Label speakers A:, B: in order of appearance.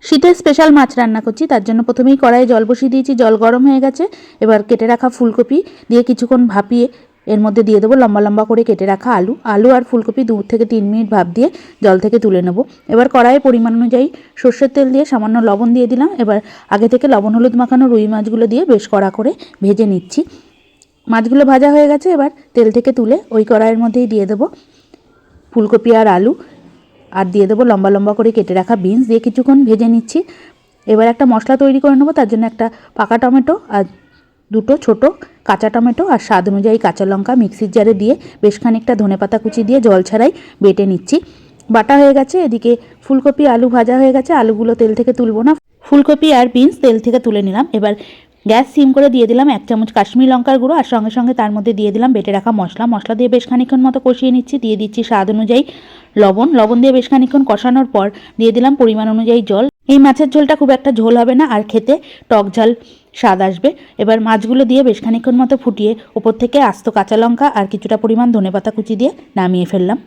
A: শীতে স্পেশাল মাছ রান্না করছি, তার জন্য প্রথমেই কড়াইয়ে জল বসিয়ে দিয়েছি। জল গরম হয়ে গেছে। এবার কেটে রাখা ফুলকপি দিয়ে কিছুক্ষণ ভাপিয়ে এর মধ্যে দিয়ে দেবো লম্বা লম্বা করে কেটে রাখা আলু আর ফুলকপি 2 থেকে 3 মিনিট ভাপ দিয়ে জল থেকে তুলে নেব। এবার কড়াইয়ে পরিমাণ অনুযায়ী সর্ষের তেল দিয়ে সামান্য লবণ দিয়ে দিলাম। এবার আগে থেকে লবণ হলুদ মাখানো রুই মাছগুলো দিয়ে বেশ কড়া করে ভেজে নিচ্ছি। মাছগুলো ভাজা হয়ে গেছে। এবার তেল থেকে তুলে ওই কড়াইয়ের মধ্যেই দিয়ে দেবো ফুলকপি আর আলু, আর দিয়ে দেবো লম্বা লম্বা করে কেটে রাখা বিনস দিয়ে কিছুক্ষণ ভেজে নিচ্ছি। এবার একটা মশলা তৈরি করে নেবো। তার জন্য একটা পাকা টমেটো আর 2টো ছোটো কাঁচা টমেটো আর স্বাদ অনুযায়ী কাঁচা লঙ্কা মিক্সির জারে দিয়ে বেশ খানিকটা ধনেপাতা কুচি দিয়ে জল ছাড়াই বেটে নিচ্ছি। বাটা হয়ে গেছে। এদিকে ফুলকপি আলু ভাজা হয়ে গেছে। আলুগুলো তেল থেকে তুলবো না, ফুলকপি আর বিনস তেল থেকে তুলে নিলাম। এবার গ্যাস সিম করে দিয়ে দিলাম 1 চামচ কাশ্মীরি লঙ্কার গুঁড়ো, আর সঙ্গে সঙ্গে তার মধ্যে দিয়ে দিলাম বেটে রাখা মশলা দিয়ে বেশ খানিকক্ষণ মতো কষিয়ে নিচ্ছি। দিয়ে দিচ্ছি স্বাদ অনুযায়ী লবণ দিয়ে বেশ খানিকক্ষণ কষানোর পর দিয়ে দিলাম পরিমাণ অনুযায়ী জল। এই মাছের ঝোলটা খুব একটা ঝোল হবে না, আর খেতে টক ঝাল স্বাদ আসবে। এবার মাছগুলো দিয়ে বেশ খানিকক্ষণ মতো ফুটিয়ে ওপর থেকে আস্ত কাঁচা লঙ্কা আর কিছুটা পরিমাণ ধনেপাতা কুচি দিয়ে নামিয়ে ফেললাম।